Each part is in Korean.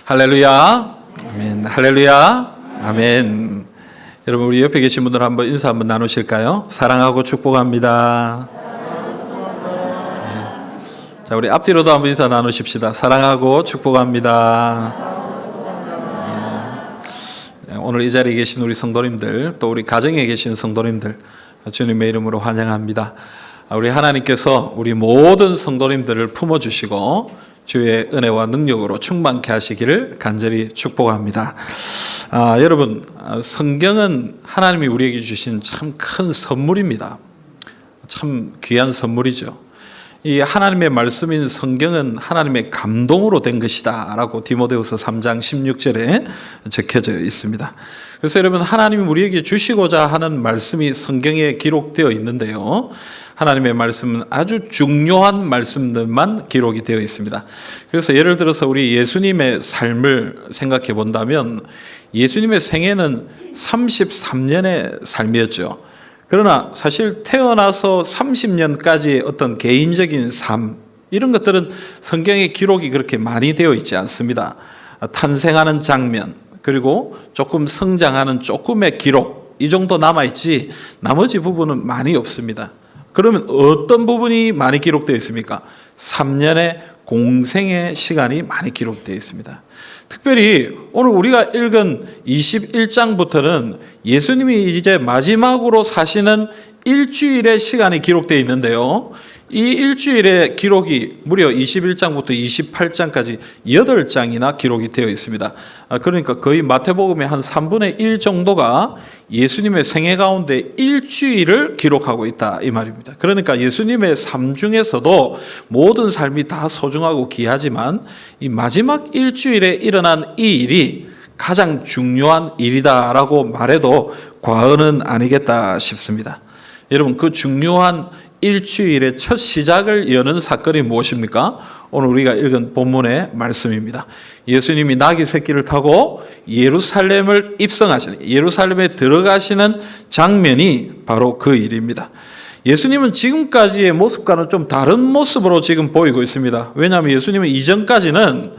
할렐루야. 아멘. 할렐루야. 아멘. 여러분, 우리 옆에 계신 분들 한번 인사 한번 나누실까요? 사랑하고 축복합니다. 네. 자, 우리 앞뒤로도 한번 인사 나누십시다. 사랑하고 축복합니다. 네. 오늘 이 자리에 계신 우리 성도님들, 또 우리 가정에 계신 성도님들, 주님의 이름으로 환영합니다. 우리 하나님께서 우리 모든 성도님들을 품어주시고 주의 은혜와 능력으로 충만케 하시기를 간절히 축복합니다. 여러분, 성경은 하나님이 우리에게 주신 참 큰 선물입니다. 참 귀한 선물이죠. 이 하나님의 말씀인 성경은 하나님의 감동으로 된 것이다 라고 디모데후서 3장 16절에 적혀져 있습니다. 그래서 여러분, 하나님이 우리에게 주시고자 하는 말씀이 성경에 기록되어 있는데요, 하나님의 말씀은 아주 중요한 말씀들만 기록이 되어 있습니다. 그래서 예를 들어서 우리 예수님의 삶을 생각해 본다면 예수님의 생애는 33년의 삶이었죠. 그러나 사실 태어나서 30년까지의 어떤 개인적인 삶, 이런 것들은 성경에 기록이 그렇게 많이 되어 있지 않습니다. 탄생하는 장면, 그리고 조금 성장하는 조금의 기록, 이 정도 남아있지 나머지 부분은 많이 없습니다. 그러면 어떤 부분이 많이 기록되어 있습니까? 3년의 공생의 시간이 많이 기록되어 있습니다. 특별히 오늘 우리가 읽은 21장부터는 예수님이 이제 마지막으로 사시는 일주일의 시간이 기록되어 있는데요, 이 일주일의 기록이 무려 21장부터 28장까지 8장이나 기록이 되어 있습니다. 그러니까 거의 마태복음의 한 3분의 1 정도가 예수님의 생애 가운데 일주일을 기록하고 있다, 이 말입니다. 그러니까 예수님의 삶 중에서도 모든 삶이 다 소중하고 귀하지만 이 마지막 일주일에 일어난 이 일이 가장 중요한 일이다라고 말해도 과언은 아니겠다 싶습니다. 여러분, 그 중요한 일주일의 첫 시작을 여는 사건이 무엇입니까? 오늘 우리가 읽은 본문의 말씀입니다. 예수님이 나귀 새끼를 타고 예루살렘을 입성하시는, 예루살렘에 들어가시는 장면이 바로 그 일입니다. 예수님은 지금까지의 모습과는 좀 다른 모습으로 지금 보이고 있습니다. 왜냐하면 예수님은 이전까지는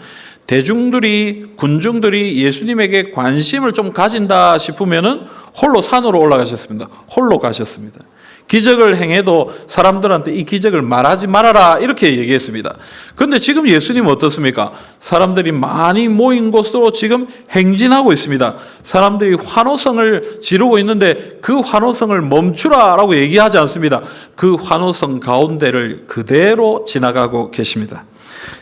대중들이, 군중들이 예수님에게 관심을 좀 가진다 싶으면은 홀로 산으로 올라가셨습니다. 홀로 가셨습니다. 기적을 행해도 사람들한테 이 기적을 말하지 말아라, 이렇게 얘기했습니다. 그런데 지금 예수님은 어떻습니까? 사람들이 많이 모인 곳으로 지금 행진하고 있습니다. 사람들이 환호성을 지르고 있는데 그 환호성을 멈추라라고 얘기하지 않습니다. 그 환호성 가운데를 그대로 지나가고 계십니다.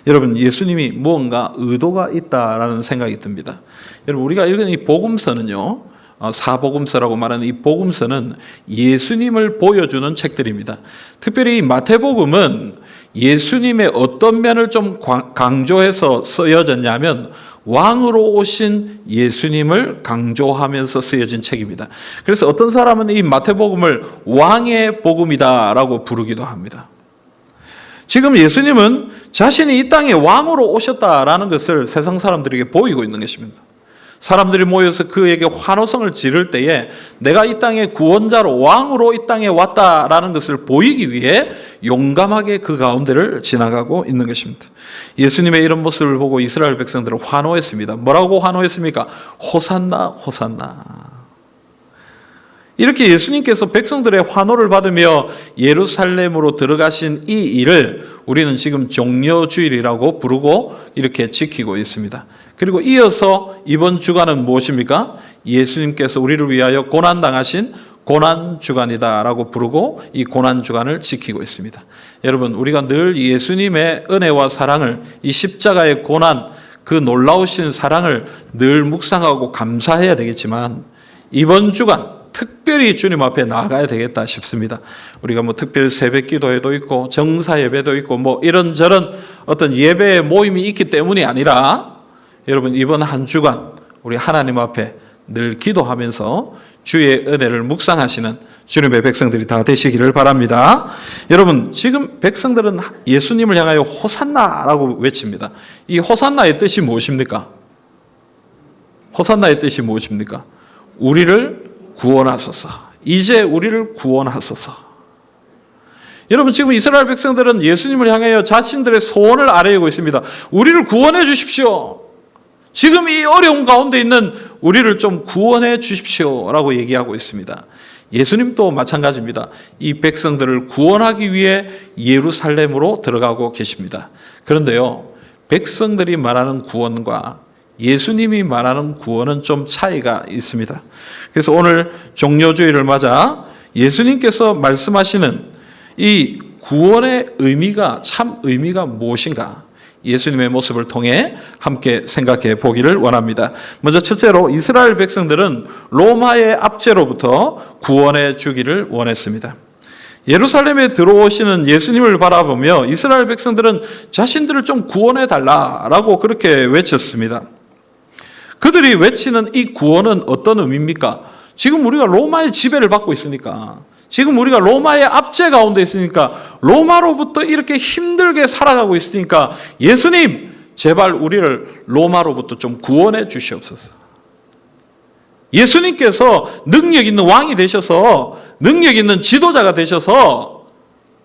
여러분, 예수님이 무언가 의도가 있다라는 생각이 듭니다. 여러분, 우리가 읽은 이 복음서는요, 사복음서라고 말하는 이 복음서는 예수님을 보여주는 책들입니다. 특별히 마태복음은 예수님의 어떤 면을 좀 강조해서 쓰여졌냐면 왕으로 오신 예수님을 강조하면서 쓰여진 책입니다. 그래서 어떤 사람은 이 마태복음을 왕의 복음이다라고 부르기도 합니다. 지금 예수님은 자신이 이 땅에 왕으로 오셨다라는 것을 세상 사람들에게 보이고 있는 것입니다. 사람들이 모여서 그에게 환호성을 지를 때에 내가 이 땅의 구원자로, 왕으로 이 땅에 왔다라는 것을 보이기 위해 용감하게 그 가운데를 지나가고 있는 것입니다. 예수님의 이런 모습을 보고 이스라엘 백성들은 환호했습니다. 뭐라고 환호했습니까? 호산나, 호산나. 이렇게 예수님께서 백성들의 환호를 받으며 예루살렘으로 들어가신 이 일을 우리는 지금 종려주일이라고 부르고 이렇게 지키고 있습니다. 그리고 이어서 이번 주간은 무엇입니까? 예수님께서 우리를 위하여 고난당하신 고난주간이다라고 부르고 이 고난주간을 지키고 있습니다. 여러분, 우리가 늘 예수님의 은혜와 사랑을, 이 십자가의 고난, 그 놀라우신 사랑을 늘 묵상하고 감사해야 되겠지만 이번 주간 특별히 주님 앞에 나아가야 되겠다 싶습니다. 우리가 특별 새벽 기도회도 있고 정사 예배도 있고 이런저런 어떤 예배의 모임이 있기 때문이 아니라 여러분, 이번 한 주간 우리 하나님 앞에 늘 기도하면서 주의 은혜를 묵상하시는 주님의 백성들이 다 되시기를 바랍니다. 여러분, 지금 백성들은 예수님을 향하여 호산나라고 외칩니다. 이 호산나의 뜻이 무엇입니까? 호산나의 뜻이 무엇입니까? 우리를 구원하소서. 이제 우리를 구원하소서. 여러분, 지금 이스라엘 백성들은 예수님을 향하여 자신들의 소원을 아뢰고 있습니다. 우리를 구원해 주십시오. 지금 이 어려운 가운데 있는 우리를 좀 구원해 주십시오라고 얘기하고 있습니다. 예수님도 마찬가지입니다. 이 백성들을 구원하기 위해 예루살렘으로 들어가고 계십니다. 그런데요, 백성들이 말하는 구원과 예수님이 말하는 구원은 좀 차이가 있습니다. 그래서 오늘 종료주일을 맞아 예수님께서 말씀하시는 이 구원의 의미가 참 의미가 무엇인가? 예수님의 모습을 통해 함께 생각해 보기를 원합니다. 먼저 첫째로 이스라엘 백성들은 로마의 압제로부터 구원해 주기를 원했습니다. 예루살렘에 들어오시는 예수님을 바라보며 이스라엘 백성들은 자신들을 좀 구원해 달라라고 그렇게 외쳤습니다. 그들이 외치는 이 구원은 어떤 의미입니까? 지금 우리가 로마의 지배를 받고 있으니까, 지금 우리가 로마의 압제 가운데 있으니까, 로마로부터 이렇게 힘들게 살아가고 있으니까 예수님 제발 우리를 로마로부터 좀 구원해 주시옵소서. 예수님께서 능력 있는 왕이 되셔서, 능력 있는 지도자가 되셔서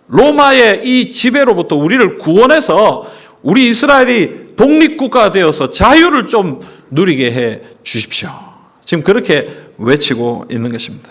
로마의 이 지배로부터 우리를 구원해서 우리 이스라엘이 독립국가가 되어서 자유를 좀 누리게 해 주십시오. 지금 그렇게 외치고 있는 것입니다.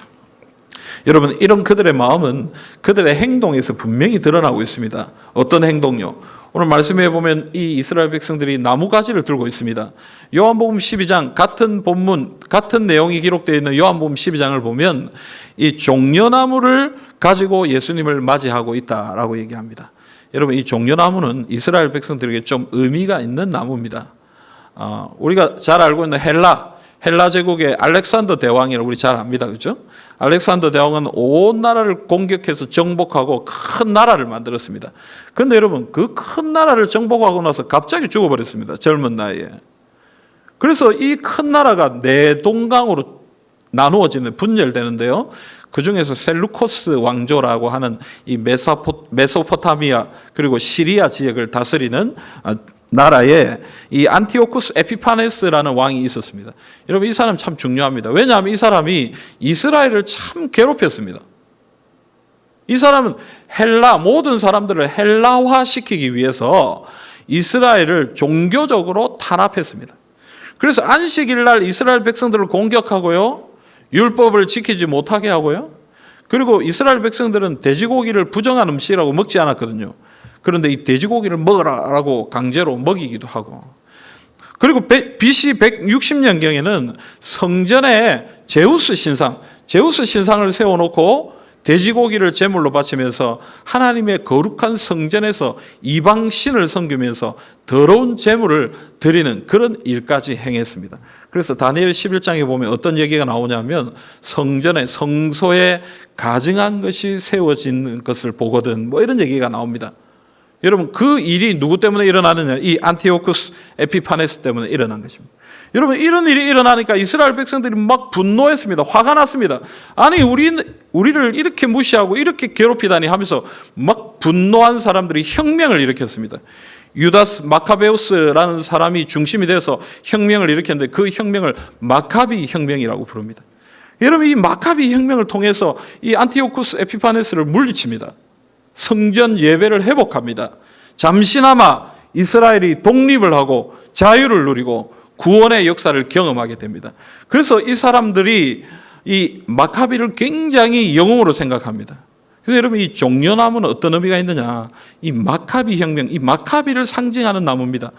여러분, 이런 그들의 마음은 그들의 행동에서 분명히 드러나고 있습니다. 어떤 행동요? 오늘 말씀해 보면 이 이스라엘 백성들이 나무가지를 들고 있습니다. 요한복음 12장 같은 본문, 같은 내용이 기록되어 있는 요한복음 12장을 보면 이 종려나무를 가지고 예수님을 맞이하고 있다라고 얘기합니다. 여러분, 이 종려나무는 이스라엘 백성들에게 좀 의미가 있는 나무입니다. 우리가 잘 알고 있는 헬라 제국의 알렉산더 대왕이라고 우리 잘 압니다. 그렇죠? 알렉산더 대왕은 온 나라를 공격해서 정복하고 큰 나라를 만들었습니다. 그런데 여러분, 그 큰 나라를 정복하고 나서 갑자기 죽어버렸습니다. 젊은 나이에. 그래서 이 큰 나라가 네 동강으로 나누어지는, 분열되는데요. 그 중에서 셀루코스 왕조라고 하는 이 메소포타미아 그리고 시리아 지역을 다스리는 나라에 이 안티오쿠스 에피파네스라는 왕이 있었습니다. 여러분, 이 사람 참 중요합니다. 왜냐하면 이 사람이 이스라엘을 참 괴롭혔습니다. 이 사람은 모든 사람들을 헬라화 시키기 위해서 이스라엘을 종교적으로 탄압했습니다. 그래서 안식일 날 이스라엘 백성들을 공격하고요, 율법을 지키지 못하게 하고요, 그리고 이스라엘 백성들은 돼지고기를 부정한 음식이라고 먹지 않았거든요. 그런데 이 돼지고기를 먹으라라고 강제로 먹이기도 하고, 그리고 BC 160년경에는 성전에 제우스 신상을 세워놓고 돼지고기를 제물로 바치면서 하나님의 거룩한 성전에서 이방 신을 섬기면서 더러운 제물을 드리는 그런 일까지 행했습니다. 그래서 다니엘 11장에 보면 어떤 얘기가 나오냐면 성소에 가증한 것이 세워진 것을 보거든, 뭐 이런 얘기가 나옵니다. 여러분, 그 일이 누구 때문에 일어나느냐? 이 안티오쿠스 에피파네스 때문에 일어난 것입니다. 여러분, 이런 일이 일어나니까 이스라엘 백성들이 막 분노했습니다. 화가 났습니다. 아니, 우리를 이렇게 무시하고 이렇게 괴롭히다니 하면서 막 분노한 사람들이 혁명을 일으켰습니다. 유다스 마카베우스라는 사람이 중심이 되어서 혁명을 일으켰는데 그 혁명을 마카비 혁명이라고 부릅니다. 여러분, 이 마카비 혁명을 통해서 이 안티오쿠스 에피파네스를 물리칩니다. 성전 예배를 회복합니다. 잠시나마 이스라엘이 독립을 하고 자유를 누리고 구원의 역사를 경험하게 됩니다. 그래서 이 사람들이 이 마카비를 굉장히 영웅으로 생각합니다. 그래서 여러분, 이 종려나무는 어떤 의미가 있느냐? 이 마카비 혁명, 이 마카비를 상징하는 나무입니다.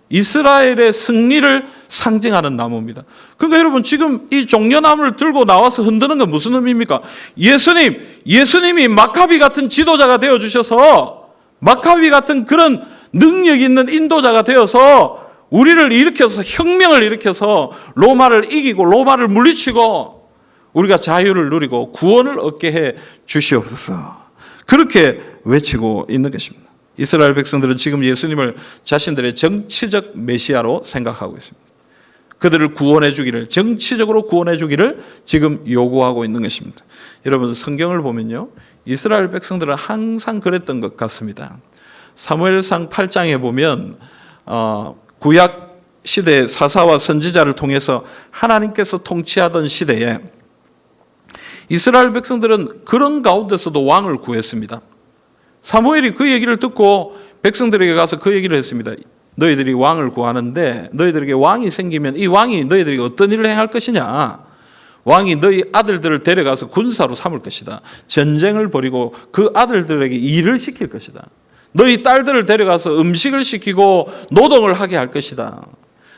이스라엘의 승리를 상징하는 나무입니다. 그러니까 여러분, 지금 이 종려나무를 들고 나와서 흔드는 건 무슨 의미입니까? 예수님이 마카비 같은 지도자가 되어주셔서, 마카비 같은 그런 능력 있는 인도자가 되어서 우리를 일으켜서, 혁명을 일으켜서 로마를 이기고 로마를 물리치고 우리가 자유를 누리고 구원을 얻게 해 주시옵소서. 그렇게 외치고 있는 것입니다. 이스라엘 백성들은 지금 예수님을 자신들의 정치적 메시아로 생각하고 있습니다. 그들을 구원해 주기를, 정치적으로 구원해 주기를 지금 요구하고 있는 것입니다. 여러분, 성경을 보면요, 이스라엘 백성들은 항상 그랬던 것 같습니다. 사무엘상 8장에 보면 구약 시대의 사사와 선지자를 통해서 하나님께서 통치하던 시대에 이스라엘 백성들은 그런 가운데서도 왕을 구했습니다. 사무엘이 그 얘기를 듣고 백성들에게 가서 그 얘기를 했습니다. 너희들이 왕을 구하는데 너희들에게 왕이 생기면 이 왕이 너희들에게 어떤 일을 행할 것이냐? 왕이 너희 아들들을 데려가서 군사로 삼을 것이다. 전쟁을 벌이고 그 아들들에게 일을 시킬 것이다. 너희 딸들을 데려가서 음식을 시키고 노동을 하게 할 것이다.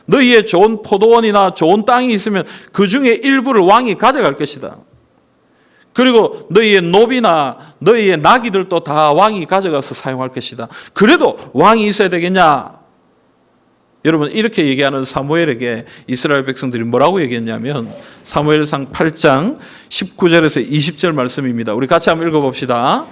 너희의 좋은 포도원이나 좋은 땅이 있으면 그 중에 일부를 왕이 가져갈 것이다. 그리고 너희의 노비나 너희의 나귀들도 다 왕이 가져가서 사용할 것이다. 그래도 왕이 있어야 되겠냐? 여러분, 이렇게 얘기하는 사무엘에게 이스라엘 백성들이 뭐라고 얘기했냐면 사무엘상 8장 19절에서 20절 말씀입니다. 우리 같이 한번 읽어봅시다.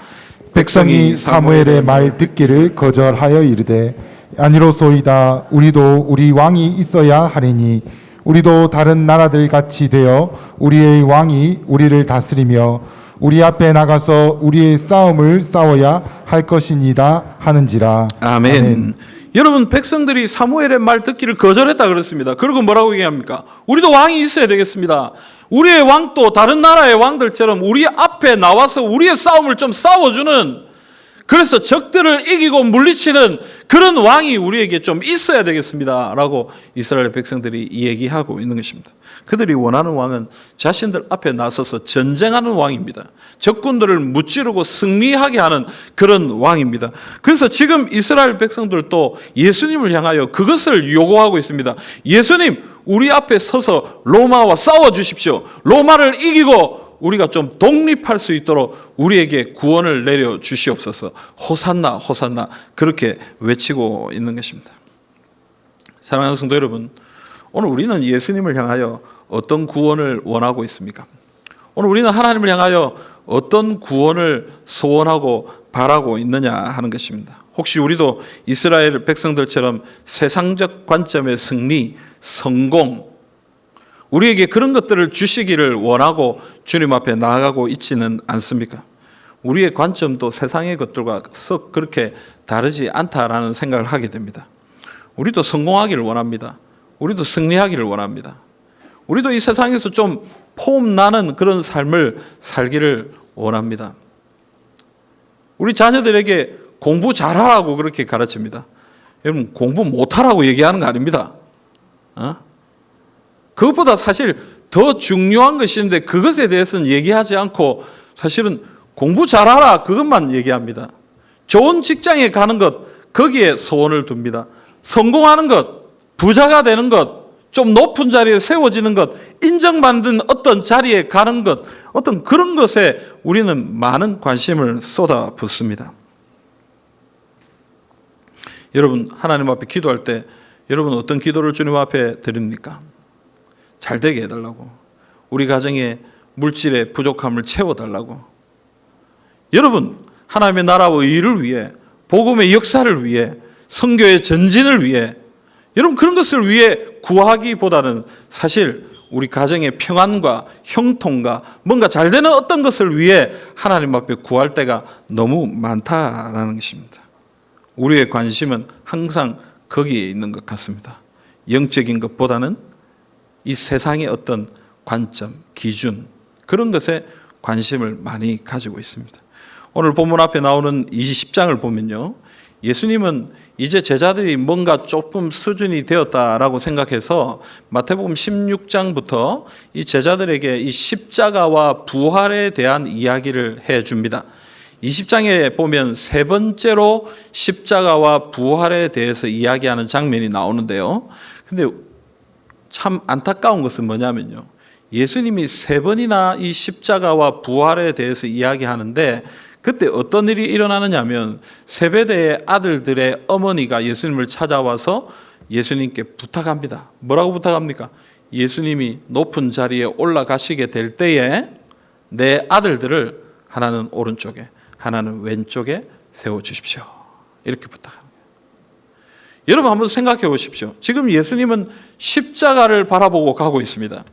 백성이 사무엘의 말 듣기를 거절하여 이르되 아니로소이다. 우리도 우리 왕이 있어야 하리니 우리도 다른 나라들 같이 되어 우리의 왕이 우리를 다스리며 우리 앞에 나가서 우리의 싸움을 싸워야 할 것이니이다 하는지라. 아멘. 여러분, 백성들이 사무엘의 말 듣기를 거절했다 그랬습니다. 그리고 뭐라고 얘기합니까? 우리도 왕이 있어야 되겠습니다. 우리의 왕도 다른 나라의 왕들처럼 우리 앞에 나와서 우리의 싸움을 좀 싸워주는, 그래서 적들을 이기고 물리치는 그런 왕이 우리에게 좀 있어야 되겠습니다 라고 이스라엘 백성들이 얘기하고 있는 것입니다. 그들이 원하는 왕은 자신들 앞에 나서서 전쟁하는 왕입니다. 적군들을 무찌르고 승리하게 하는 그런 왕입니다. 그래서 지금 이스라엘 백성들도 예수님을 향하여 그것을 요구하고 있습니다. 예수님, 우리 앞에 서서 로마와 싸워 주십시오. 로마를 이기고 우리가 좀 독립할 수 있도록 우리에게 구원을 내려 주시옵소서. 호산나 호산나 그렇게 외치고 있는 것입니다. 사랑하는 성도 여러분, 오늘 우리는 예수님을 향하여 어떤 구원을 원하고 있습니까? 오늘 우리는 하나님을 향하여 어떤 구원을 소원하고 바라고 있느냐 하는 것입니다. 혹시 우리도 이스라엘 백성들처럼 세상적 관점의 승리, 성공, 우리에게 그런 것들을 주시기를 원하고 주님 앞에 나아가고 있지는 않습니까? 우리의 관점도 세상의 것들과 썩 그렇게 다르지 않다라는 생각을 하게 됩니다. 우리도 성공하기를 원합니다. 우리도 승리하기를 원합니다. 우리도 이 세상에서 좀 폼나는 그런 삶을 살기를 원합니다. 우리 자녀들에게 공부 잘하라고 그렇게 가르칩니다. 여러분, 공부 못하라고 얘기하는 거 아닙니다. 그것보다 사실 더 중요한 것이 있는데 그것에 대해서는 얘기하지 않고 사실은 공부 잘하라 그것만 얘기합니다. 좋은 직장에 가는 것, 거기에 소원을 둡니다. 성공하는 것, 부자가 되는 것, 좀 높은 자리에 세워지는 것, 인정받는 어떤 자리에 가는 것, 어떤 그런 것에 우리는 많은 관심을 쏟아붓습니다. 여러분, 하나님 앞에 기도할 때 여러분 어떤 기도를 주님 앞에 드립니까? 잘 되게 해달라고, 우리 가정의 물질의 부족함을 채워달라고, 여러분 하나님의 나라와 의를 위해, 복음의 역사를 위해, 선교의 전진을 위해, 여러분 그런 것을 위해 구하기보다는 사실 우리 가정의 평안과 형통과 뭔가 잘 되는 어떤 것을 위해 하나님 앞에 구할 때가 너무 많다라는 것입니다. 우리의 관심은 항상 거기에 있는 것 같습니다. 영적인 것보다는 이 세상의 어떤 관점, 기준, 그런 것에 관심을 많이 가지고 있습니다. 오늘 본문 앞에 나오는 이 10장을 보면요, 예수님은 이제 제자들이 뭔가 조금 수준이 되었다라고 생각해서 마태복음 16장부터 이 제자들에게 이 십자가와 부활에 대한 이야기를 해줍니다. 20장에 보면 세 번째로 십자가와 부활에 대해서 이야기하는 장면이 나오는데요. 근데 참 안타까운 것은 뭐냐면요, 예수님이 세 번이나 이 십자가와 부활에 대해서 이야기하는데 그때 어떤 일이 일어나느냐 하면 세베대의 아들들의 어머니가 예수님을 찾아와서 예수님께 부탁합니다. 뭐라고 부탁합니까? 예수님이 높은 자리에 올라가시게 될 때에 내 아들들을 하나는 오른쪽에 하나는 왼쪽에 세워주십시오. 이렇게 부탁합니다. 여러분 한번 생각해 보십시오. 지금 예수님은 십자가를 바라보고 가고 있습니다.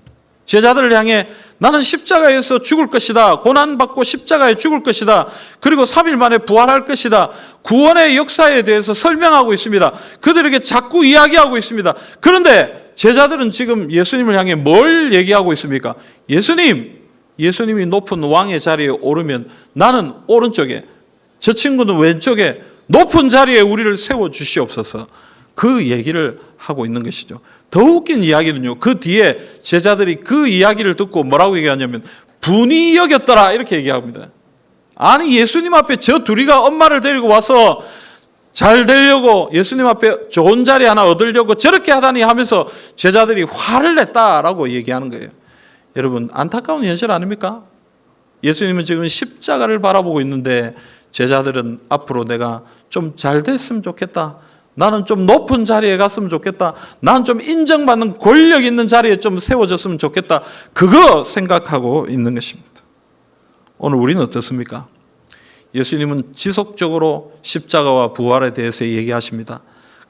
제자들을 향해 나는 십자가에서 죽을 것이다. 고난받고 십자가에 죽을 것이다. 그리고 3일 만에 부활할 것이다. 구원의 역사에 대해서 설명하고 있습니다. 그들에게 자꾸 이야기하고 있습니다. 그런데 제자들은 지금 예수님을 향해 뭘 얘기하고 있습니까? 예수님이 높은 왕의 자리에 오르면 나는 오른쪽에, 저 친구는 왼쪽에 높은 자리에 우리를 세워주시옵소서. 그 얘기를 하고 있는 것이죠. 더 웃긴 이야기는요, 그 뒤에 제자들이 그 이야기를 듣고 뭐라고 얘기하냐면 분이 여겼더라 이렇게 얘기합니다. 아니, 예수님 앞에 저 둘이가 엄마를 데리고 와서 잘 되려고 예수님 앞에 좋은 자리 하나 얻으려고 저렇게 하다니 하면서 제자들이 화를 냈다라고 얘기하는 거예요. 여러분, 안타까운 현실 아닙니까? 예수님은 지금 십자가를 바라보고 있는데 제자들은 앞으로 내가 좀 잘 됐으면 좋겠다, 나는 좀 높은 자리에 갔으면 좋겠다, 난 좀 인정받는 권력 있는 자리에 좀 세워졌으면 좋겠다, 그거 생각하고 있는 것입니다. 오늘 우리는 어떻습니까? 예수님은 지속적으로 십자가와 부활에 대해서 얘기하십니다.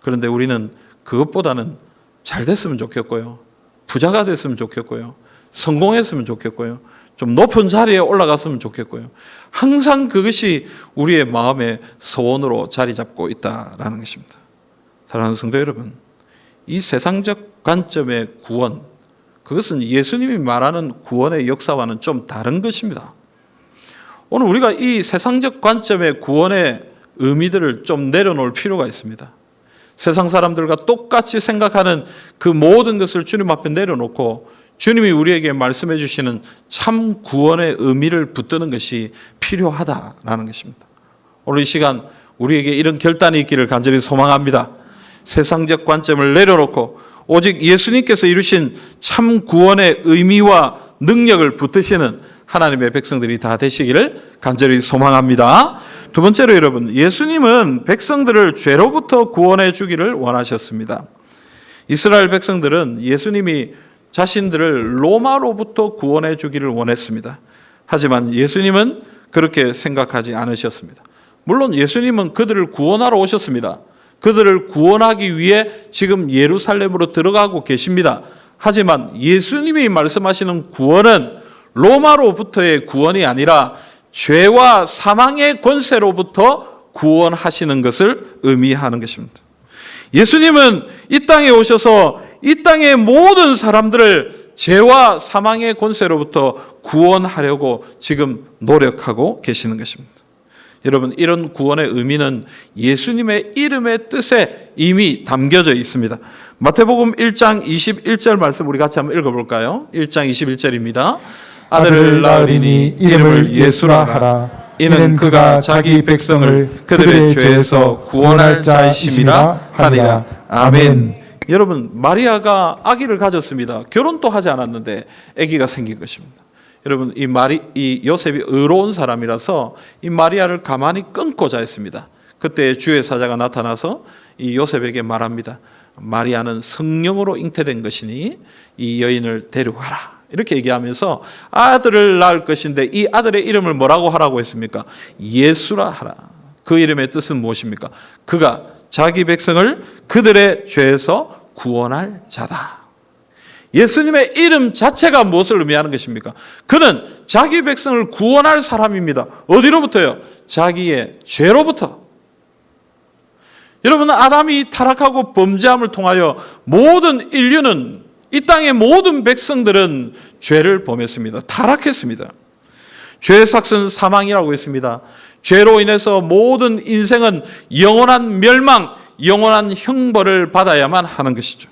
그런데 우리는 그것보다는 잘 됐으면 좋겠고요, 부자가 됐으면 좋겠고요, 성공했으면 좋겠고요, 좀 높은 자리에 올라갔으면 좋겠고요, 항상 그것이 우리의 마음의 소원으로 자리 잡고 있다라는 것입니다. 사랑하는 성도 여러분, 이 세상적 관점의 구원, 그것은 예수님이 말하는 구원의 역사와는 좀 다른 것입니다. 오늘 우리가 이 세상적 관점의 구원의 의미들을 좀 내려놓을 필요가 있습니다. 세상 사람들과 똑같이 생각하는 그 모든 것을 주님 앞에 내려놓고 주님이 우리에게 말씀해 주시는 참 구원의 의미를 붙드는 것이 필요하다라는 것입니다. 오늘 이 시간 우리에게 이런 결단이 있기를 간절히 소망합니다. 세상적 관점을 내려놓고 오직 예수님께서 이루신 참 구원의 의미와 능력을 붙드시는 하나님의 백성들이 다 되시기를 간절히 소망합니다. 두 번째로 여러분, 예수님은 백성들을 죄로부터 구원해 주기를 원하셨습니다. 이스라엘 백성들은 예수님이 자신들을 로마로부터 구원해 주기를 원했습니다. 하지만 예수님은 그렇게 생각하지 않으셨습니다. 물론 예수님은 그들을 구원하러 오셨습니다. 그들을 구원하기 위해 지금 예루살렘으로 들어가고 계십니다. 하지만 예수님이 말씀하시는 구원은 로마로부터의 구원이 아니라 죄와 사망의 권세로부터 구원하시는 것을 의미하는 것입니다. 예수님은 이 땅에 오셔서 이 땅의 모든 사람들을 죄와 사망의 권세로부터 구원하려고 지금 노력하고 계시는 것입니다. 여러분, 이런 구원의 의미는 예수님의 이름의 뜻에 이미 담겨져 있습니다. 마태복음 1장 21절 말씀 우리 같이 한번 읽어볼까요? 1장 21절입니다. 아들을 낳으리니 이름을 예수라 하라. 이는 그가 자기 백성을 그들의 죄에서 구원할 자이심이라 하리라. 아멘. 여러분, 마리아가 아기를 가졌습니다. 결혼도 하지 않았는데 아기가 생긴 것입니다. 여러분, 이 요셉이 의로운 사람이라서 이 마리아를 가만히 끊고자 했습니다. 그때 주의 사자가 나타나서 이 요셉에게 말합니다. 마리아는 성령으로 잉태된 것이니 이 여인을 데려가라. 이렇게 얘기하면서 아들을 낳을 것인데 이 아들의 이름을 뭐라고 하라고 했습니까? 예수라 하라. 그 이름의 뜻은 무엇입니까? 그가 자기 백성을 그들의 죄에서 구원할 자다. 예수님의 이름 자체가 무엇을 의미하는 것입니까? 그는 자기 백성을 구원할 사람입니다. 어디로부터요? 자기의 죄로부터. 여러분, 아담이 타락하고 범죄함을 통하여 모든 인류는, 이 땅의 모든 백성들은 죄를 범했습니다. 타락했습니다. 죄의 삭은 사망이라고 했습니다. 죄로 인해서 모든 인생은 영원한 멸망, 영원한 형벌을 받아야만 하는 것이죠.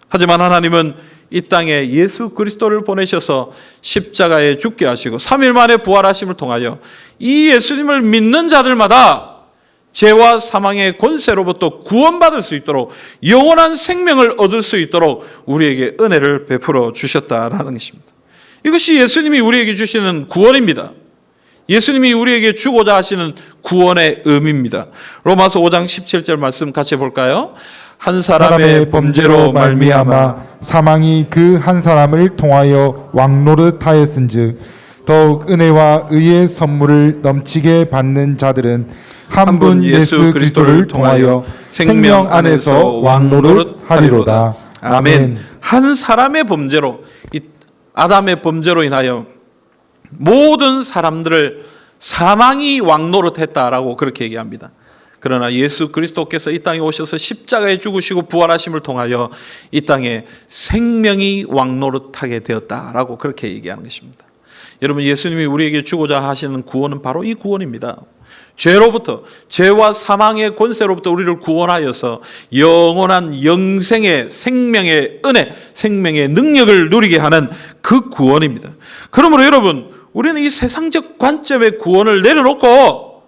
하지만 하나님은 이 땅에 예수 그리스도를 보내셔서 십자가에 죽게 하시고 3일 만에 부활하심을 통하여 이 예수님을 믿는 자들마다 죄와 사망의 권세로부터 구원받을 수 있도록, 영원한 생명을 얻을 수 있도록 우리에게 은혜를 베풀어 주셨다라는 것입니다. 이것이 예수님이 우리에게 주시는 구원입니다. 예수님이 우리에게 주고자 하시는 구원의 의미입니다. 로마서 5장 17절 말씀 같이 볼까요? 한 사람의 범죄로 말미암아 사망이 그 한 사람을 통하여 왕노릇하였은즉 더욱 은혜와 의의 선물을 넘치게 받는 자들은 한 분 예수 그리스도를 통하여 생명 안에서 왕노릇하리로다. 아멘. 한 사람의 범죄로, 이 아담의 범죄로 인하여 모든 사람들을 사망이 왕노릇했다라고 그렇게 얘기합니다. 그러나 예수 그리스도께서 이 땅에 오셔서 십자가에 죽으시고 부활하심을 통하여 이 땅에 생명이 왕노릇하게 되었다라고 그렇게 얘기하는 것입니다. 여러분, 예수님이 우리에게 주고자 하시는 구원은 바로 이 구원입니다. 죄로부터, 죄와 사망의 권세로부터 우리를 구원하여서 영원한 영생의 생명의 은혜, 생명의 능력을 누리게 하는 그 구원입니다. 그러므로 여러분, 우리는 이 세상적 관점의 구원을 내려놓고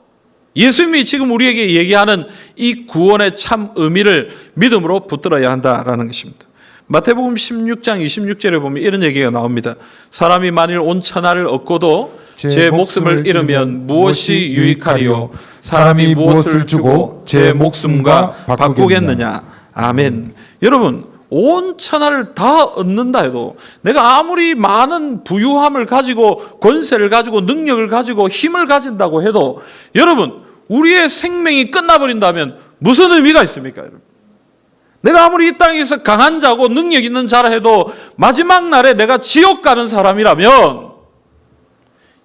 예수님이 지금 우리에게 얘기하는 이 구원의 참 의미를 믿음으로 붙들어야 한다라는 것입니다. 마태복음 16장 26절에 보면 이런 얘기가 나옵니다. 사람이 만일 온 천하를 얻고도 제 목숨을 잃으면 무엇이 유익하리요? 사람이 무엇을 주고 제 목숨과 바꾸겠느냐? 아멘. 여러분, 온 천하를 다 얻는다 해도 내가 아무리 많은 부유함을 가지고 권세를 가지고 능력을 가지고 힘을 가진다고 해도 여러분, 우리의 생명이 끝나버린다면 무슨 의미가 있습니까? 여러분? 내가 아무리 이 땅에서 강한 자고 능력 있는 자라 해도 마지막 날에 내가 지옥 가는 사람이라면,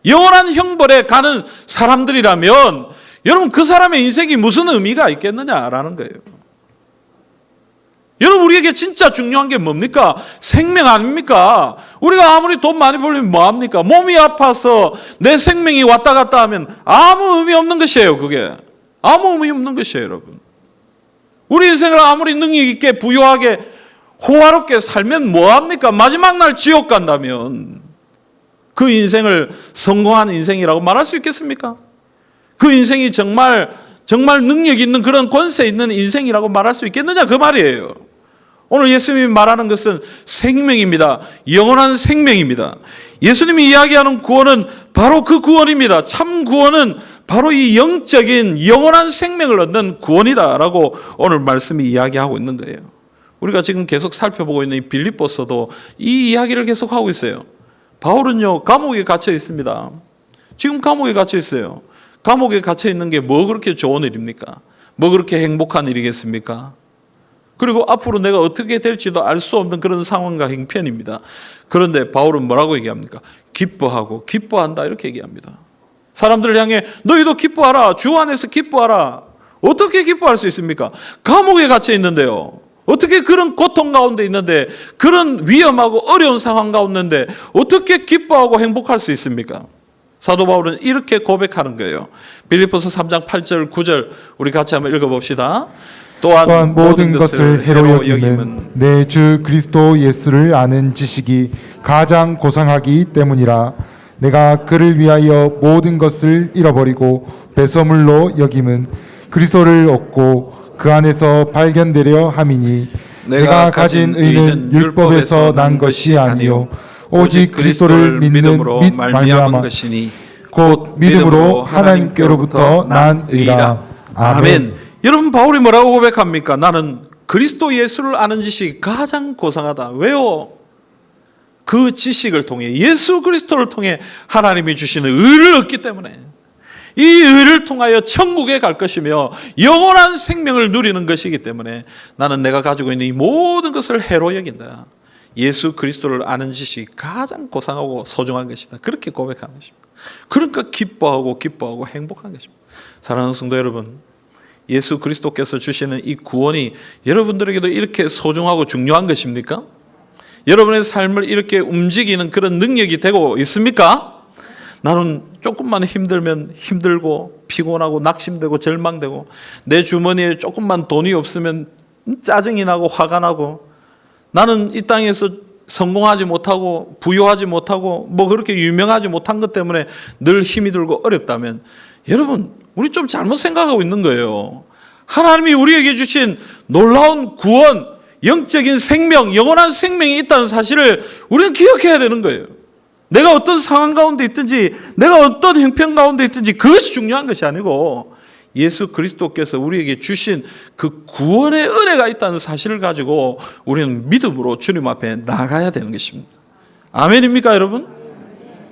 영원한 형벌에 가는 사람들이라면 여러분, 그 사람의 인생이 무슨 의미가 있겠느냐라는 거예요. 여러분, 우리에게 진짜 중요한 게 뭡니까? 생명 아닙니까? 우리가 아무리 돈 많이 벌면 뭐합니까? 몸이 아파서 내 생명이 왔다 갔다 하면 아무 의미 없는 것이에요. 그게 아무 의미 없는 것이에요. 여러분, 우리 인생을 아무리 능력 있게 부유하게 호화롭게 살면 뭐합니까? 마지막 날 지옥 간다면 그 인생을 성공한 인생이라고 말할 수 있겠습니까? 그 인생이 정말 능력 있는 그런 권세 있는 인생이라고 말할 수 있겠느냐, 그 말이에요. 오늘 예수님이 말하는 것은 생명입니다. 영원한 생명입니다. 예수님이 이야기하는 구원은 바로 그 구원입니다. 참 구원은 바로 이 영적인 영원한 생명을 얻는 구원이다라고 오늘 말씀이 이야기하고 있는 거예요. 우리가 지금 계속 살펴보고 있는 이 빌립보서도 이 이야기를 계속하고 있어요. 바울은요, 감옥에 갇혀 있습니다. 지금 감옥에 갇혀 있어요. 감옥에 갇혀 있는 게 뭐 그렇게 좋은 일입니까? 뭐 그렇게 행복한 일이겠습니까? 그리고 앞으로 내가 어떻게 될지도 알 수 없는 그런 상황과 형편입니다. 그런데 바울은 뭐라고 얘기합니까? 기뻐하고 기뻐한다, 이렇게 얘기합니다. 사람들을 향해 너희도 기뻐하라, 주 안에서 기뻐하라. 어떻게 기뻐할 수 있습니까? 감옥에 갇혀 있는데요. 어떻게 그런 고통 가운데 있는데, 그런 위험하고 어려운 상황 가운데 어떻게 기뻐하고 행복할 수 있습니까? 사도 바울은 이렇게 고백하는 거예요. 빌립보서 3장 8절 9절 우리 같이 한번 읽어봅시다. 또한 모든 것을 해로 여김은 내 주 그리스도 예수를 아는 지식이 가장 고상하기 때문이라. 내가 그를 위하여 모든 것을 잃어버리고 배설물로 여김은 그리스도를 얻고 그 안에서 발견되려 함이니, 내가 가진 의는 율법에서 난 것이 아니요 오직 그리스도를 믿는 및 말미암은 것이니 곧 믿음으로 하나님께로부터 난 의라. 아멘. 여러분, 바울이 뭐라고 고백합니까? 나는 그리스도 예수를 아는 지식이 가장 고상하다. 왜요? 그 지식을 통해, 예수 그리스도를 통해 하나님이 주시는 의를 얻기 때문에, 이 의를 통하여 천국에 갈 것이며 영원한 생명을 누리는 것이기 때문에 나는 내가 가지고 있는 이 모든 것을 해로 여긴다. 예수 그리스도를 아는 지식이 가장 고상하고 소중한 것이다. 그렇게 고백하는 것입니다. 그러니까 기뻐하고 행복한 것입니다. 사랑하는 성도 여러분, 예수 그리스도께서 주시는 이 구원이 여러분들에게도 이렇게 소중하고 중요한 것입니까? 여러분의 삶을 이렇게 움직이는 그런 능력이 되고 있습니까? 나는 조금만 힘들면 힘들고 피곤하고 낙심되고 절망되고, 내 주머니에 조금만 돈이 없으면 짜증이 나고 화가 나고, 나는 이 땅에서 성공하지 못하고 부유하지 못하고 뭐 그렇게 유명하지 못한 것 때문에 늘 힘이 들고 어렵다면, 여러분, 우리 좀 잘못 생각하고 있는 거예요. 하나님이 우리에게 주신 놀라운 구원, 영적인 생명, 영원한 생명이 있다는 사실을 우리는 기억해야 되는 거예요. 내가 어떤 상황 가운데 있든지, 내가 어떤 형편 가운데 있든지 그것이 중요한 것이 아니고, 예수 그리스도께서 우리에게 주신 그 구원의 은혜가 있다는 사실을 가지고 우리는 믿음으로 주님 앞에 나가야 되는 것입니다. 아멘입니까, 여러분?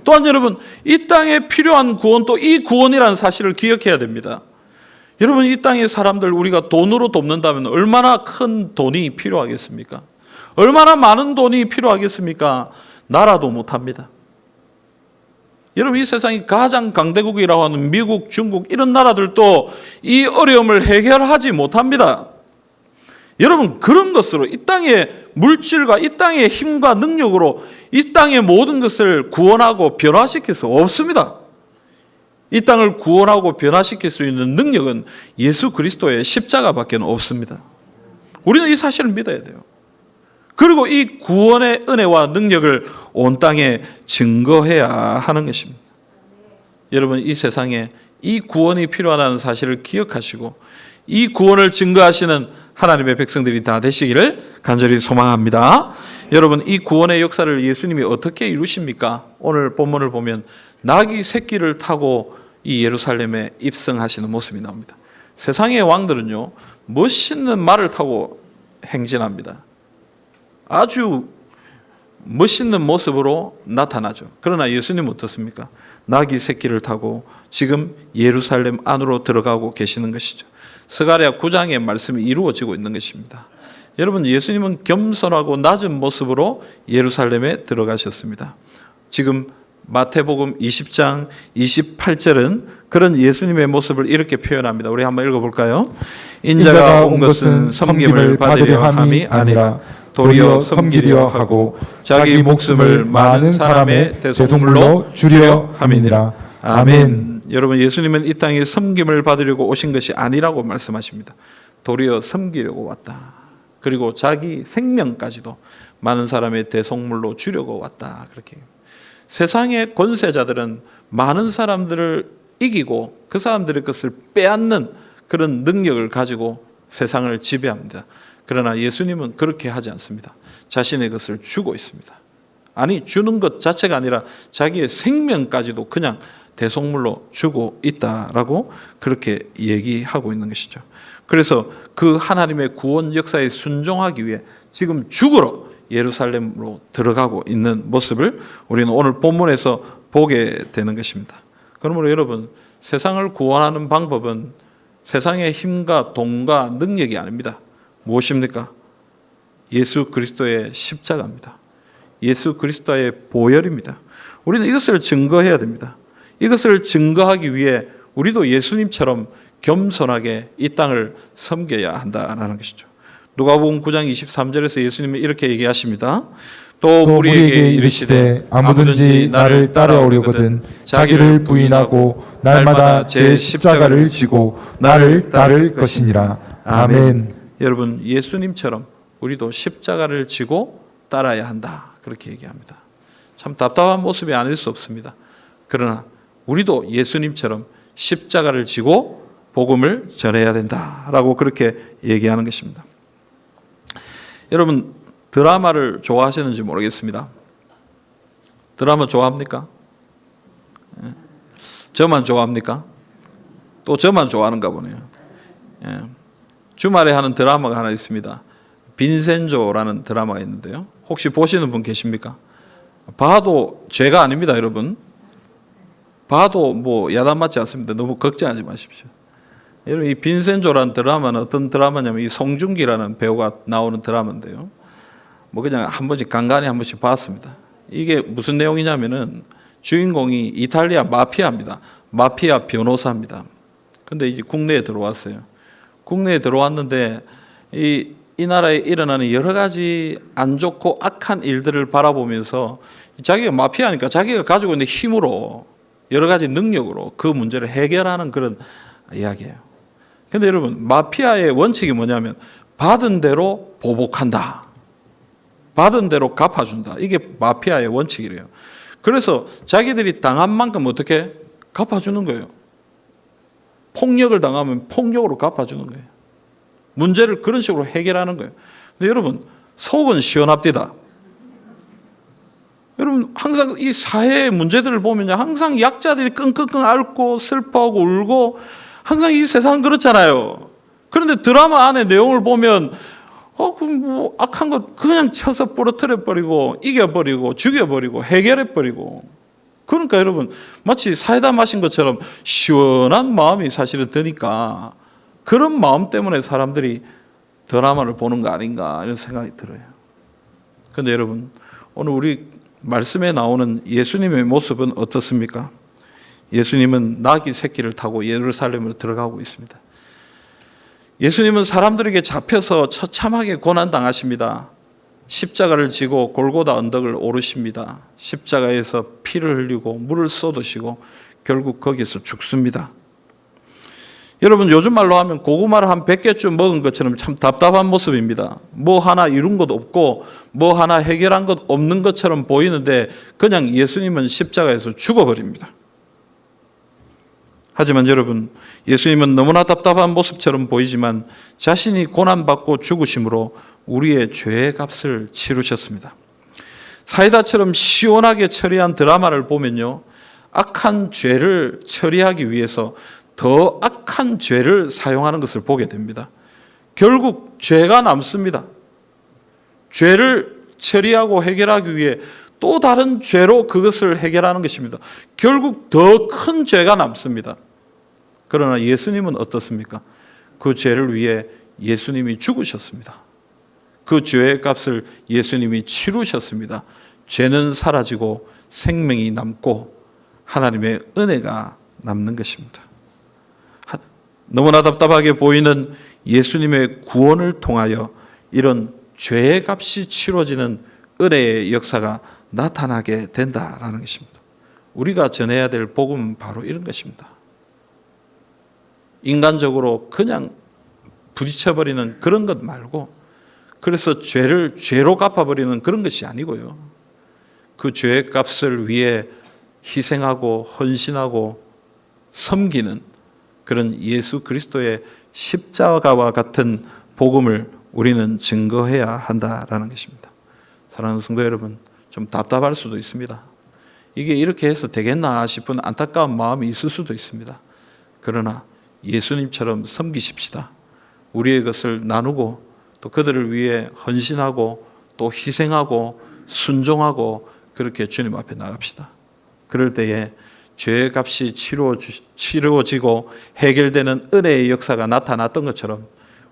또한 여러분, 이 땅에 필요한 구원, 또 이 구원이라는 사실을 기억해야 됩니다. 여러분, 이 땅의 사람들 우리가 돈으로 돕는다면 얼마나 큰 돈이 필요하겠습니까? 얼마나 많은 돈이 필요하겠습니까? 나라도 못합니다. 여러분, 이 세상이 가장 강대국이라고 하는 미국, 중국 이런 나라들도 이 어려움을 해결하지 못합니다. 여러분, 그런 것으로 이 땅의 물질과 이 땅의 힘과 능력으로 이 땅의 모든 것을 구원하고 변화시킬 수 없습니다. 이 땅을 구원하고 변화시킬 수 있는 능력은 예수 그리스도의 십자가밖에 없습니다. 우리는 이 사실을 믿어야 돼요. 그리고 이 구원의 은혜와 능력을 온 땅에 증거해야 하는 것입니다. 여러분, 이 세상에 이 구원이 필요하다는 사실을 기억하시고 이 구원을 증거하시는 하나님의 백성들이 다 되시기를 간절히 소망합니다. 여러분, 이 구원의 역사를 예수님이 어떻게 이루십니까? 오늘 본문을 보면 나귀 새끼를 타고 이 예루살렘에 입성하시는 모습이 나옵니다. 세상의 왕들은요, 멋있는 말을 타고 행진합니다. 아주 멋있는 모습으로 나타나죠. 그러나 예수님은 어떻습니까? 나귀 새끼를 타고 지금 예루살렘 안으로 들어가고 계시는 것이죠. 스가랴 9장의 말씀이 이루어지고 있는 것입니다. 여러분, 예수님은 겸손하고 낮은 모습으로 예루살렘에 들어가셨습니다. 지금 마태복음 20장 28절은 그런 예수님의 모습을 이렇게 표현합니다. 우리 한번 읽어볼까요? 인자가 온 것은 섬김을 받으려 함이 아니라 도리어 섬기려 하고 자기 목숨을 많은 사람의 대속물로 주려 함이니라. 아멘. 여러분, 예수님은 이 땅에 섬김을 받으려고 오신 것이 아니라고 말씀하십니다. 도리어 섬기려고 왔다. 그리고 자기 생명까지도 많은 사람의 대속물로 주려고 왔다. 그렇게. 세상의 권세자들은 많은 사람들을 이기고 그 사람들의 것을 빼앗는 그런 능력을 가지고 세상을 지배합니다. 그러나 예수님은 그렇게 하지 않습니다. 자신의 것을 주고 있습니다. 아니, 주는 것 자체가 아니라 자기의 생명까지도 그냥 대속물로 주고 있다라고 그렇게 얘기하고 있는 것이죠. 그래서 그 하나님의 구원 역사에 순종하기 위해 지금 죽으러 예루살렘으로 들어가고 있는 모습을 우리는 오늘 본문에서 보게 되는 것입니다. 그러므로 여러분, 세상을 구원하는 방법은 세상의 힘과 돈과 능력이 아닙니다. 무엇입니까? 예수 그리스도의 십자가입니다. 예수 그리스도의 보혈입니다. 우리는 이것을 증거해야 됩니다. 이것을 증거하기 위해 우리도 예수님처럼 겸손하게 이 땅을 섬겨야 한다는 것이죠. 누가복음 9장 23절에서 예수님이 이렇게 얘기하십니다. 또 우리에게 이르시되 아무든지 나를 따라오려거든 자기를 부인하고 날마다 제 십자가를 지고 나를 따를 것이니라. 아멘. 여러분, 예수님처럼 우리도 십자가를 지고 따라야 한다. 그렇게 얘기합니다. 참 답답한 모습이 아닐 수 없습니다. 그러나 우리도 예수님처럼 십자가를 지고 복음을 전해야 된다라고 그렇게 얘기하는 것입니다. 여러분, 드라마를 좋아하시는지 모르겠습니다. 드라마 좋아합니까? 저만 좋아합니까? 또 저만 좋아하는가 보네요. 주말에 하는 드라마가 하나 있습니다. 빈센조라는 드라마가 있는데요. 혹시 보시는 분 계십니까? 봐도 죄가 아닙니다, 여러분. 봐도 뭐 야단 맞지 않습니다. 너무 걱정하지 마십시오. 여러분, 이 빈센조라는 드라마는 어떤 드라마냐면 이 송중기라는 배우가 나오는 드라마인데요. 뭐 그냥 한 번씩 간간히 한 번씩 봤습니다. 이게 무슨 내용이냐면은 주인공이 이탈리아 마피아입니다. 마피아 변호사입니다. 근데 이제 국내에 들어왔어요. 국내에 들어왔는데 이 나라에 일어나는 여러 가지 안 좋고 악한 일들을 바라보면서 자기가 마피아니까 자기가 가지고 있는 힘으로 여러 가지 능력으로 그 문제를 해결하는 그런 이야기예요. 근데 여러분, 마피아의 원칙이 뭐냐면 받은 대로 보복한다. 받은 대로 갚아준다. 이게 마피아의 원칙이래요. 그래서 자기들이 당한 만큼 어떻게 갚아주는 거예요. 폭력을 당하면 폭력으로 갚아주는 거예요. 문제를 그런 식으로 해결하는 거예요. 근데 여러분, 속은 시원합디다. 여러분, 항상 이 사회의 문제들을 보면 항상 약자들이 끙끙끙 앓고 슬퍼하고 울고 항상 이 세상은 그렇잖아요. 그런데 드라마 안에 내용을 보면 뭐 악한 것 그냥 쳐서 부러뜨려 버리고 이겨버리고 죽여버리고 해결해버리고, 그러니까 여러분 마치 사이다 마신 것처럼 시원한 마음이 사실은 드니까 그런 마음 때문에 사람들이 드라마를 보는 거 아닌가 이런 생각이 들어요. 그런데 여러분, 오늘 우리 말씀에 나오는 예수님의 모습은 어떻습니까? 예수님은 나귀 새끼를 타고 예루살렘으로 들어가고 있습니다. 예수님은 사람들에게 잡혀서 처참하게 고난당하십니다. 십자가를 지고 골고다 언덕을 오르십니다. 십자가에서 피를 흘리고 물을 쏟으시고 결국 거기서 죽습니다. 여러분 요즘 말로 하면 고구마를 한 100개쯤 먹은 것처럼 참 답답한 모습입니다. 뭐 하나 이룬 것 없고 뭐 하나 해결한 것 없는 것처럼 보이는데 그냥 예수님은 십자가에서 죽어버립니다. 하지만 여러분, 예수님은 너무나 답답한 모습처럼 보이지만 자신이 고난받고 죽으심으로 우리의 죄의 값을 치르셨습니다. 사이다처럼 시원하게 처리한 드라마를 보면요, 악한 죄를 처리하기 위해서 더 악한 죄를 사용하는 것을 보게 됩니다. 결국 죄가 남습니다. 죄를 처리하고 해결하기 위해 또 다른 죄로 그것을 해결하는 것입니다. 결국 더 큰 죄가 남습니다. 그러나 예수님은 어떻습니까? 그 죄를 위해 예수님이 죽으셨습니다. 그 죄의 값을 예수님이 치르셨습니다. 죄는 사라지고 생명이 남고 하나님의 은혜가 남는 것입니다. 너무나 답답하게 보이는 예수님의 구원을 통하여 이런 죄의 값이 치러지는 은혜의 역사가 나타나게 된다라는 것입니다. 우리가 전해야 될 복음은 바로 이런 것입니다. 인간적으로 그냥 부딪혀버리는 그런 것 말고, 그래서 죄를 죄로 갚아버리는 그런 것이 아니고요. 그 죄의 값을 위해 희생하고 헌신하고 섬기는 그런 예수 그리스도의 십자가와 같은 복음을 우리는 증거해야 한다라는 것입니다. 사랑하는 성도 여러분, 좀 답답할 수도 있습니다. 이게 이렇게 해서 되겠나 싶은 안타까운 마음이 있을 수도 있습니다. 그러나 예수님처럼 섬기십시다. 우리의 것을 나누고 또 그들을 위해 헌신하고 또 희생하고 순종하고 그렇게 주님 앞에 나갑시다. 그럴 때에 죄의 값이 치루어지고 해결되는 은혜의 역사가 나타났던 것처럼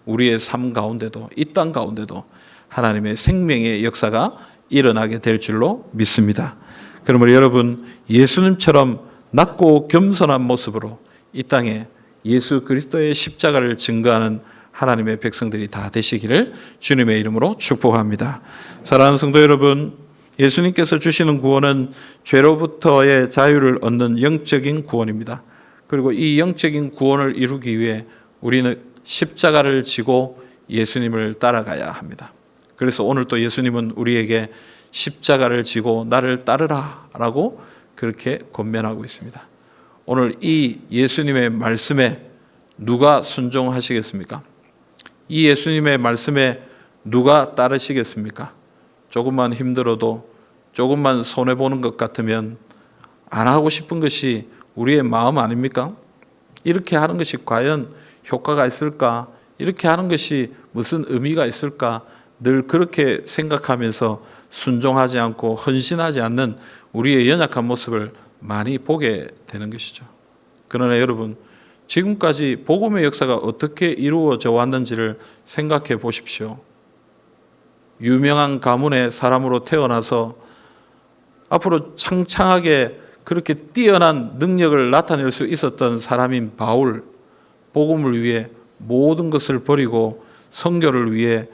우리의 삶 가운데도, 이 땅 가운데도 하나님의 생명의 역사가 일어나게 될 줄로 믿습니다. 그러므로 여러분, 예수님처럼 낮고 겸손한 모습으로 이 땅에 예수 그리스도의 십자가를 증거하는 하나님의 백성들이 다 되시기를 주님의 이름으로 축복합니다. 사랑하는 성도 여러분, 예수님께서 주시는 구원은 죄로부터의 자유를 얻는 영적인 구원입니다. 그리고 이 영적인 구원을 이루기 위해 우리는 십자가를 지고 예수님을 따라가야 합니다. 그래서 오늘 또 예수님은 우리에게 십자가를 지고 나를 따르라 라고 그렇게 권면하고 있습니다. 오늘 이 예수님의 말씀에 누가 순종하시겠습니까? 이 예수님의 말씀에 누가 따르시겠습니까? 조금만 힘들어도, 조금만 손해보는 것 같으면 안 하고 싶은 것이 우리의 마음 아닙니까? 이렇게 하는 것이 과연 효과가 있을까? 이렇게 하는 것이 무슨 의미가 있을까? 늘 그렇게 생각하면서 순종하지 않고 헌신하지 않는 우리의 연약한 모습을 많이 보게 되는 것이죠. 그러나 여러분, 지금까지 복음의 역사가 어떻게 이루어져 왔는지를 생각해 보십시오. 유명한 가문의 사람으로 태어나서 앞으로 창창하게 그렇게 뛰어난 능력을 나타낼 수 있었던 사람인 바울, 복음을 위해 모든 것을 버리고 선교를 위해,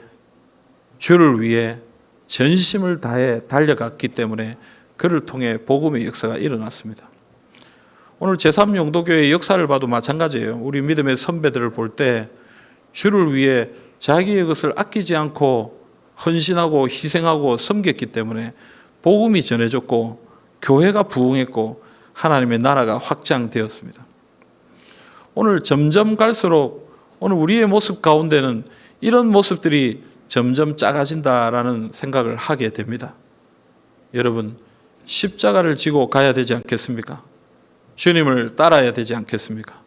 주를 위해 전심을 다해 달려갔기 때문에 그를 통해 복음의 역사가 일어났습니다. 오늘 제3용도교회의 역사를 봐도 마찬가지예요. 우리 믿음의 선배들을 볼 때 주를 위해 자기의 것을 아끼지 않고 헌신하고 희생하고 섬겼기 때문에 복음이 전해졌고 교회가 부흥했고 하나님의 나라가 확장되었습니다. 오늘 점점 갈수록 오늘 우리의 모습 가운데는 이런 모습들이 점점 작아진다라는 생각을 하게 됩니다. 여러분, 십자가를 지고 가야 되지 않겠습니까? 주님을 따라야 되지 않겠습니까?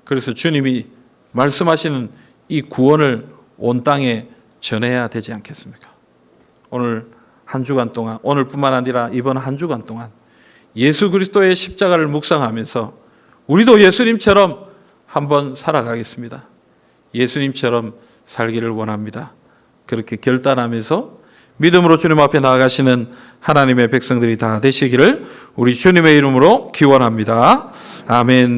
그래서 주님이 말씀하시는 이 구원을 온 땅에 전해야 되지 않겠습니까? 오늘 한 주간 동안, 오늘뿐만 아니라 이번 한 주간 동안 예수 그리스도의 십자가를 묵상하면서 우리도 예수님처럼 한번 살아가겠습니다. 예수님처럼 살기를 원합니다. 그렇게 결단하면서 믿음으로 주님 앞에 나아가시는 하나님의 백성들이 다 되시기를 우리 주님의 이름으로 기원합니다. 아멘.